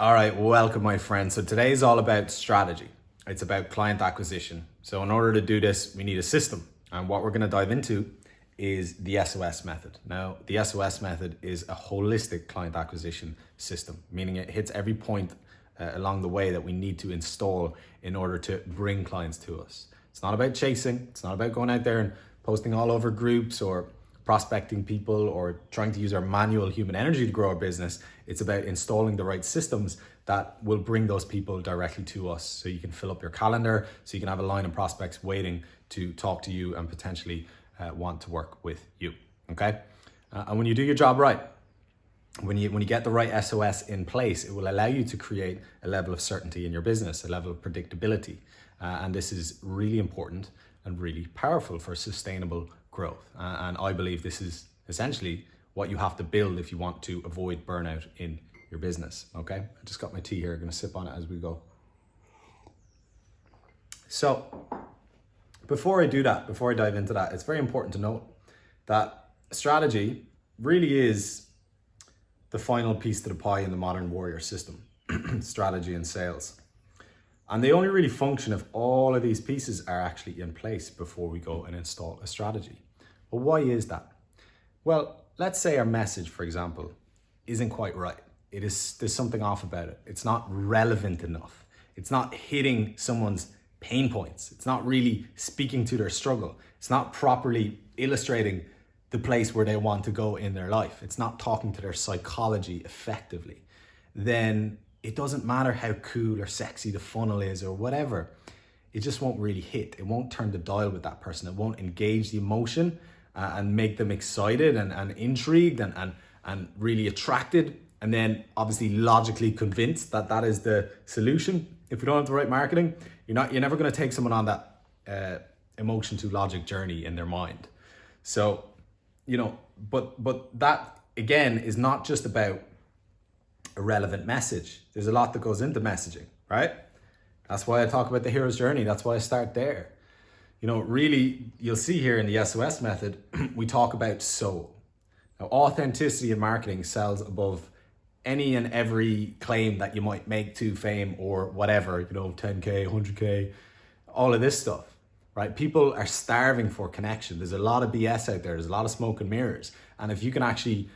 All right, welcome my friends. So today is all about strategy. It's about client acquisition. So in order to do this, we need a system. And what we're going to dive into is the SOS method. Now, the SOS method is a holistic client acquisition system, meaning it hits every point along the way that we need to install in order to bring clients to us. It's not about chasing. It's not about going out there and posting all over groups or prospecting people or trying to use our manual human energy to grow our business. It's about installing the right systems that will bring those people directly to us, so you can fill up your calendar, so you can have a line of prospects waiting to talk to you and potentially want to work with you. Okay, and when you do your job right, when you get the right SOS in place, it will allow you to create a level of certainty in your business, a level of predictability, and this is really important and really powerful for sustainable growth. And I believe this is essentially what you have to build if you want to avoid burnout in your business. Okay, I just got my tea here. I'm going to sip on it as we go. So before I do that, before I dive into that, it's very important to note that strategy really is the final piece to the pie in the modern warrior system. Strategy and sales. And they only really function if all of these pieces are actually in place before we go and install a strategy. But why is that? Well, let's say our message, for example, isn't quite right. There's something off about it. It's not relevant enough. It's not hitting someone's pain points. It's not really speaking to their struggle. It's not properly illustrating the place where they want to go in their life. It's not talking to their psychology effectively. Then it doesn't matter how cool or sexy the funnel is or whatever. It just won't really hit. It won't turn the dial with that person. It won't engage the emotion and make them excited and intrigued and really attracted. And then obviously logically convinced that that is the solution. If you don't have the right marketing, you're never going to take someone on that emotion to logic journey in their mind. So, but that again is not just about a relevant message. There's a lot that goes into messaging, right? That's why I talk about the hero's journey. That's why I start there. Really, you'll see here in the SOS method, we talk about soul. Now, authenticity in marketing sells above any and every claim that you might make to fame or whatever, 10K, 100K, all of this stuff, right? People are starving for connection. There's a lot of BS out there. There's a lot of smoke and mirrors. And if you can actually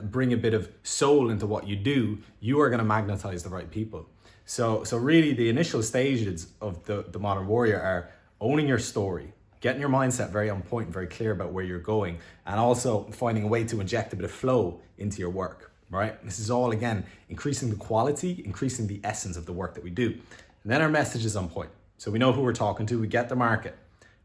bring a bit of soul into what you do, you are going to magnetize the right people. So really the initial stages of the modern warrior are owning your story, getting your mindset very on point and very clear about where you're going, and also finding a way to inject a bit of flow into your work, right? This is all, again, increasing the quality, increasing the essence of the work that we do. And then our message is on point. So we know who we're talking to, we get the market,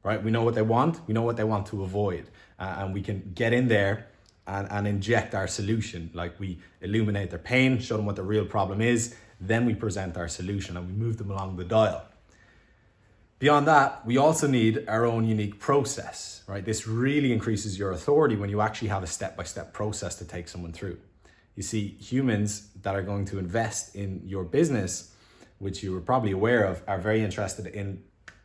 right? We know what they want, we know what they want to avoid, and we can get in there and inject our solution. Like, we illuminate their pain, show them what the real problem is, then we present our solution and we move them along the dial. Beyond that, we also need our own unique process, right? This really increases your authority when you actually have a step-by-step process to take someone through. You see, humans that are going to invest in your business, which you were probably aware of, are very interested in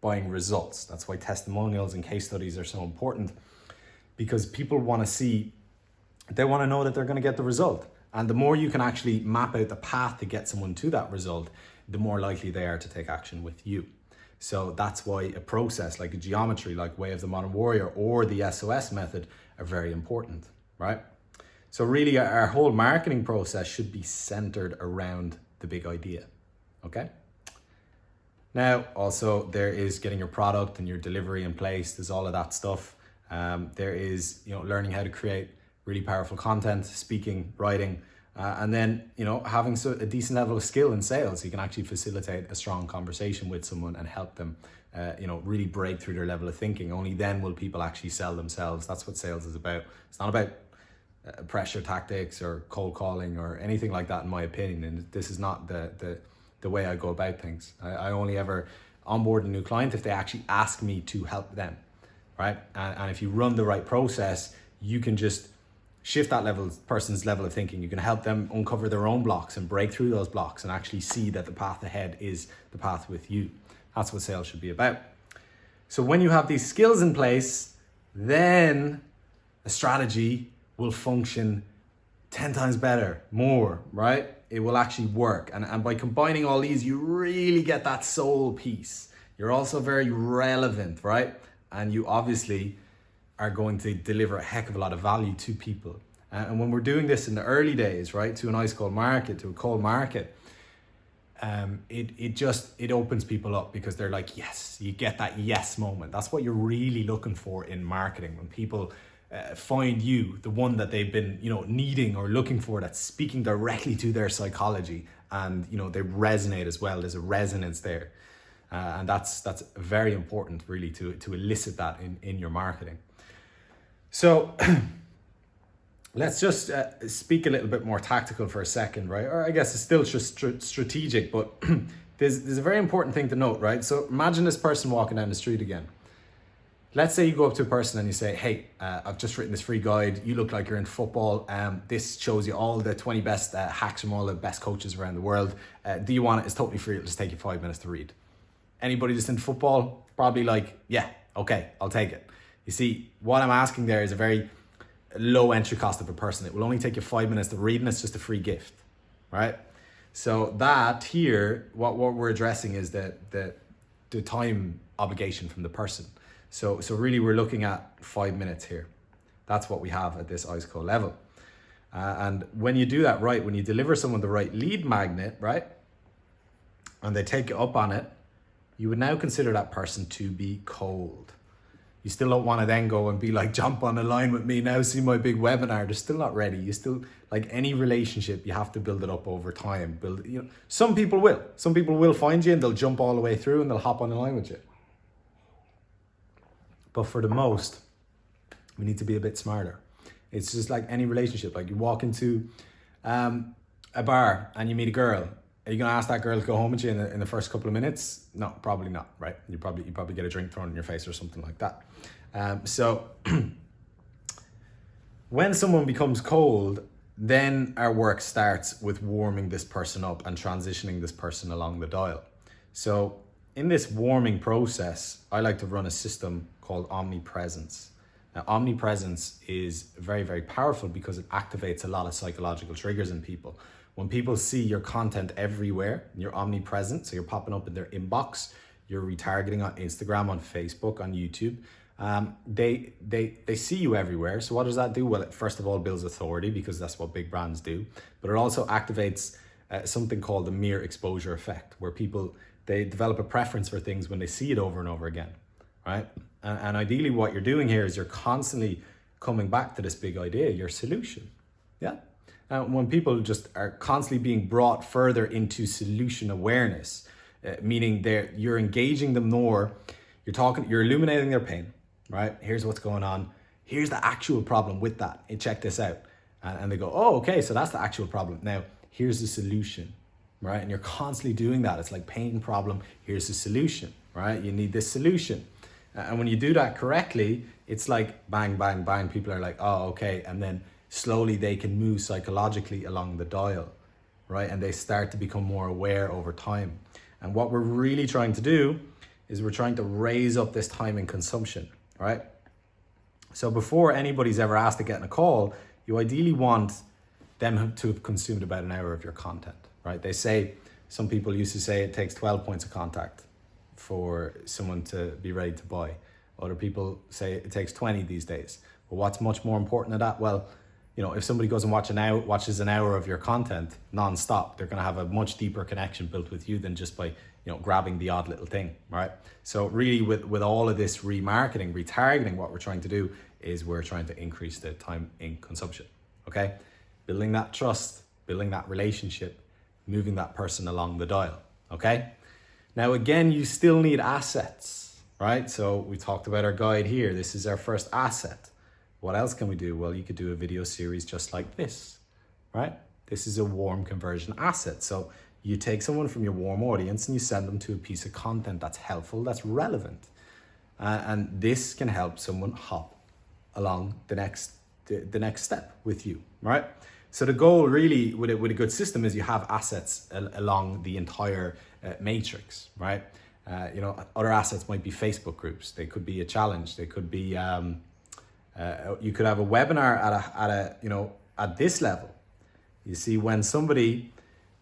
buying results. That's why testimonials and case studies are so important, because people want to see, they want to know that they're going to get the result. And the more you can actually map out the path to get someone to that result, the more likely they are to take action with you. So that's why a process like a geometry, like Way of the Modern Warrior or the SOS method are very important, right? So really our whole marketing process should be centered around the big idea, okay? Now, also there is getting your product and your delivery in place. There's all of that stuff. There is, learning how to create really powerful content, speaking, writing, and then, having a decent level of skill in sales. You can actually facilitate a strong conversation with someone and help them, really break through their level of thinking. Only then will people actually sell themselves. That's what sales is about. It's not about pressure tactics or cold calling or anything like that, in my opinion. And this is not the way I go about things. I only ever onboard a new client if they actually ask me to help them, right? And if you run the right process, you can just shift that person's level of thinking. You can help them uncover their own blocks and break through those blocks and actually see that the path ahead is the path with you. That's what sales should be about. So when you have these skills in place, then a strategy will function 10 times better, more, right? it will actually work. And by combining all these, you really get that soul piece. You're also very relevant, right? And you obviously are going to deliver a heck of a lot of value to people. And when we're doing this in the early days, right, to an ice cold market, to a cold market, it opens people up, because they're like, yes, you get that yes moment. That's what you're really looking for in marketing. When people find you, the one that they've been, needing or looking for, that's speaking directly to their psychology, and they resonate as well. There's a resonance there, and that's very important, really, to elicit that in your marketing. So let's just speak a little bit more tactical for a second, right? Or I guess it's still just strategic, but there's a very important thing to note, right? So imagine this person walking down the street again. Let's say you go up to a person and you say, hey, I've just written this free guide. You look like you're in football. This shows you all the 20 best hacks from all the best coaches around the world. Do you want it? It's totally free. It'll just take you 5 minutes to read. Anybody that's in football, probably like, yeah, okay, I'll take it. You see, what I'm asking there is a very low entry cost of a person. It will only take you 5 minutes to read, and it's just a free gift, right? So that here, what we're addressing is the time obligation from the person. So really we're looking at 5 minutes here. That's what we have at this ice cold level. And when you do that right, when you deliver someone the right lead magnet, right, and they take you up on it, you would now consider that person to be cold. You still don't want to then go and be like, jump on a line with me now, see my big webinar. They're still not ready. You still, like any relationship, you have to build it up over time. Some people will find you and they'll jump all the way through and they'll hop on the line with you. But for the most, we need to be a bit smarter. It's just like any relationship. Like you walk into a bar and you meet a girl. Are you going to ask that girl to go home with you in the first couple of minutes? No, probably not, right? You probably get a drink thrown in your face or something like that. So when someone becomes cold, then our work starts with warming this person up and transitioning this person along the dial. So in this warming process, I like to run a system called omnipresence. Now, omnipresence is very, very powerful because it activates a lot of psychological triggers in people. When people see your content everywhere, you're omnipresent, so you're popping up in their inbox, you're retargeting on Instagram, on Facebook, on YouTube. They see you everywhere. So what does that do? Well, it first of all builds authority, because that's what big brands do. But it also activates something called the mere exposure effect, where they develop a preference for things when they see it over and over again, right? And ideally what you're doing here is you're constantly coming back to this big idea, your solution, yeah? When people just are constantly being brought further into solution awareness, meaning you're engaging them more, you're illuminating their pain, right? Here's what's going on. Here's the actual problem with that. Hey, check this out. And they go, oh, okay, so that's the actual problem. Now, here's the solution, right? And you're constantly doing that. It's like pain problem. Here's the solution, right? You need this solution. And when you do that correctly, it's like bang, bang, bang. People are like, oh, okay. And then slowly they can move psychologically along the dial, right? And they start to become more aware over time. And what we're really trying to do is we're trying to raise up this time in consumption, right? So before anybody's ever asked to get in a call, you ideally want them to have consumed about an hour of your content, right? Some people used to say it takes 12 points of contact for someone to be ready to buy. Other people say it takes 20 these days. But what's much more important than that? Well, if somebody goes and watches an hour of your content non-stop, they're going to have a much deeper connection built with you than just by grabbing the odd little thing, right? So really with all of this remarketing, retargeting, what we're trying to do is we're trying to increase the time in consumption, okay? Building that trust, building that relationship, moving that person along the dial, okay? Now, again, you still need assets, right? So we talked about our guide here. This is our first asset. What else can we do? Well, you could do a video series just like this, right? This is a warm conversion asset. So you take someone from your warm audience and you send them to a piece of content that's helpful, that's relevant. And this can help someone hop along the next step with you, right? So the goal really with a good system is you have assets along the entire matrix, right? Other assets might be Facebook groups. They could be a challenge. They could be, you could have a webinar at this level. You see, when somebody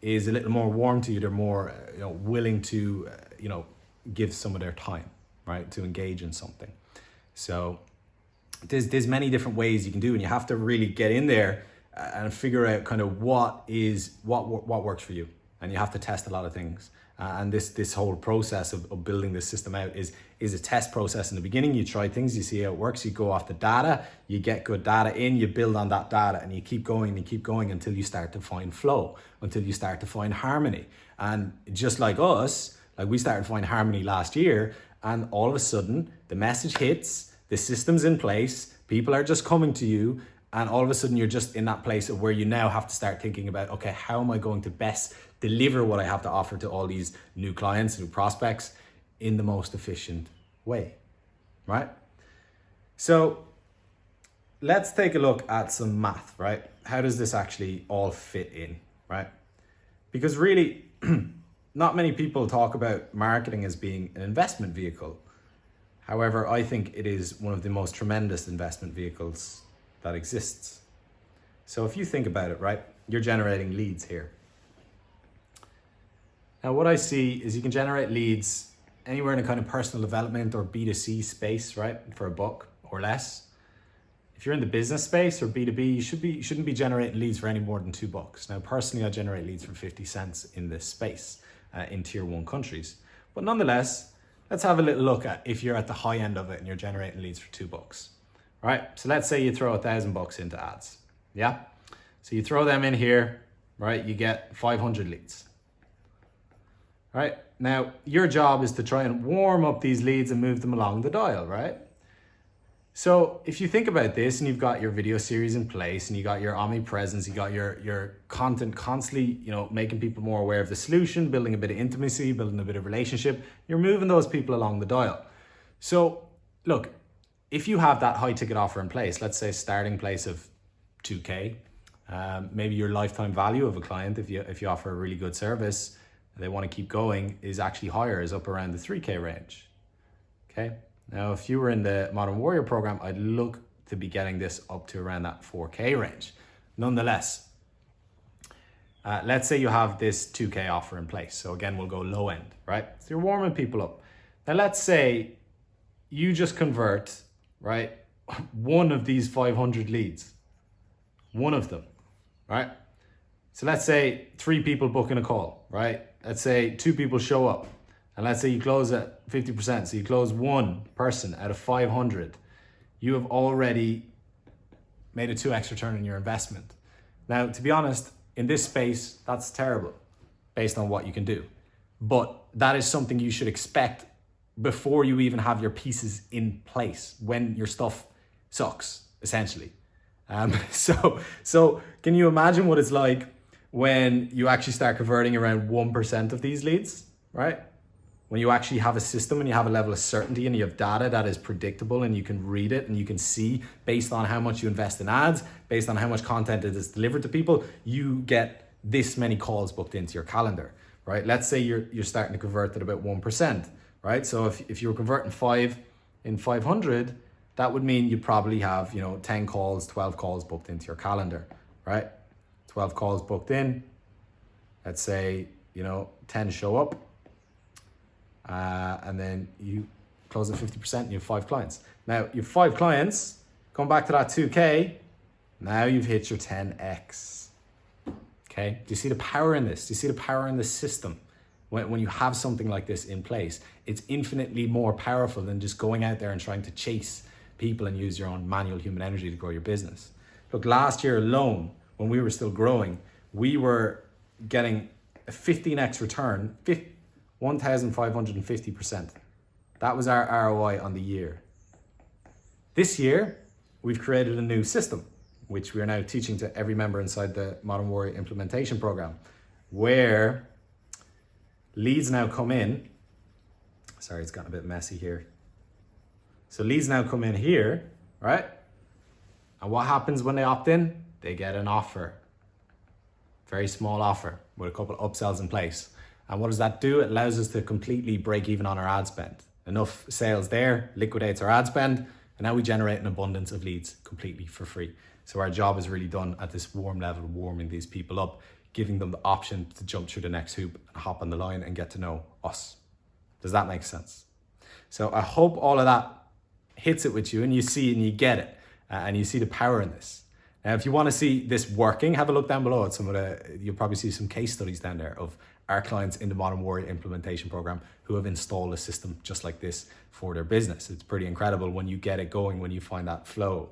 is a little more warm to you. They're more willing to give some of their time, right, to engage in something. So there's many different ways you can do, and you have to really get in there and figure out kind of what works for you. And you have to test a lot of things. And this whole process of building this system out is a test process. In the beginning, you try things, you see how it works, you go off the data, you get good data in, you build on that data, and you keep going until you start to find flow, until you start to find harmony. And just like us, like we started to find harmony last year, and all of a sudden the message hits, the system's in place, people are just coming to you, and all of a sudden you're just in that place of where you now have to start thinking about, okay, how am I going to best deliver what I have to offer to all these new clients, new prospects in the most efficient way, right? So let's take a look at some math, right? How does this actually all fit in, right? Because really, not many people talk about marketing as being an investment vehicle. However, I think it is one of the most tremendous investment vehicles that exists. So if you think about it, right, you're generating leads here. Now, what I see is you can generate leads anywhere in a kind of personal development or B2C space, right, for a buck or less. If you're in the business space or B2B, you shouldn't be generating leads for any more than $2. Now, personally, I generate leads for 50 cents in this space in tier 1 countries. But nonetheless, let's have a little look at if you're at the high end of it and you're generating leads for $2, right? So let's say you throw $1,000 into ads, yeah? So you throw them in here, right? You get 500 leads. Right? Now, your job is to try and warm up these leads and move them along the dial, right? So if you think about this and you've got your video series in place and you got your omnipresence, you got your content constantly, making people more aware of the solution, building a bit of intimacy, building a bit of relationship, you're moving those people along the dial. So look, if you have that high ticket offer in place, let's say starting place of 2K, maybe your lifetime value of a client, if you offer a really good service, they want to keep going, is actually higher, is up around the 3K range. Okay. Now, if you were in the Modern Warrior program, I'd look to be getting this up to around that 4K range. Nonetheless, let's say you have this 2K offer in place. So again, we'll go low end, right? So you're warming people up. Now, let's say you just convert, right, one of these 500 leads, one of them, right? So let's say 3 people booking a call, right? Let's say 2 people show up, and let's say you close at 50%. So you close 1 person out of 500. You have already made a 2x return on your investment. Now, to be honest, in this space, that's terrible based on what you can do. But that is something you should expect before you even have your pieces in place, when your stuff sucks, essentially. So can you imagine what it's like when you actually start converting around 1% of these leads, right? When you actually have a system and you have a level of certainty and you have data that is predictable and you can read it and you can see based on how much you invest in ads, based on how much content it is delivered to people, you get this many calls booked into your calendar, right? Let's say you're starting to convert at about 1%, right? So if you were converting 5 in 500, that would mean you probably have, 10 calls, 12 calls booked into your calendar, right? 12 calls booked in, let's say, 10 show up, and then you close at 50% and you have 5 clients. Now, you have 5 clients, come back to that 2K, now you've hit your 10X, okay? Do you see the power in this? Do you see the power in the system? When you have something like this in place, it's infinitely more powerful than just going out there and trying to chase people and use your own manual human energy to grow your business. Look, last year alone, when we were still growing, we were getting a 15x return, 1,550%. That was our ROI on the year. This year, we've created a new system, which we are now teaching to every member inside the Modern Warrior implementation program, where leads now come in. Sorry, it's gotten a bit messy here. So leads now come in here, right? And what happens when they opt in? They get an offer, very small offer with a couple of upsells in place. And what does that do? It allows us to completely break even on our ad spend. Enough sales there liquidates our ad spend, and now we generate an abundance of leads completely for free. So our job is really done at this warm level, warming these people up, giving them the option to jump through the next hoop and hop on the line and get to know us. Does that make sense? So I hope all of that hits it with you and you see and you get it and you see the power in this. Now, if you want to see this working, have a look down below at some of you'll probably see some case studies down there of our clients in the Modern Warrior implementation program who have installed a system just like this for their business. It's pretty incredible when you get it going, when you find that flow,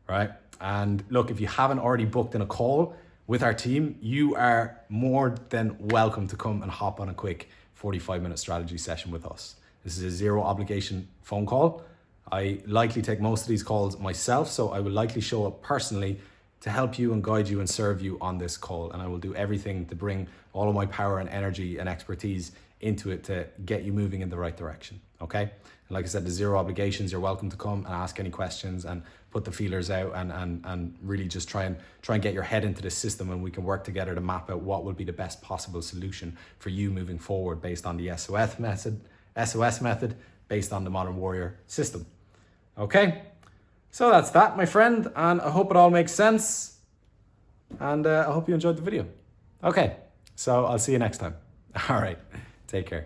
right? And look, if you haven't already booked in a call with our team, you are more than welcome to come and hop on a quick 45-minute strategy session with us. This is a zero obligation phone call. I likely take most of these calls myself, so I will likely show up personally to help you and guide you and serve you on this call. And I will do everything to bring all of my power and energy and expertise into it to get you moving in the right direction, okay? And like I said, the zero obligations, you're welcome to come and ask any questions and put the feelers out and really just try and get your head into the system, and we can work together to map out what will be the best possible solution for you moving forward based on the SOS method based on the Modern Warrior system. Okay, so that's that, my friend, and I hope it all makes sense, and I hope you enjoyed the video. Okay, so I'll see you next time. All right, take care.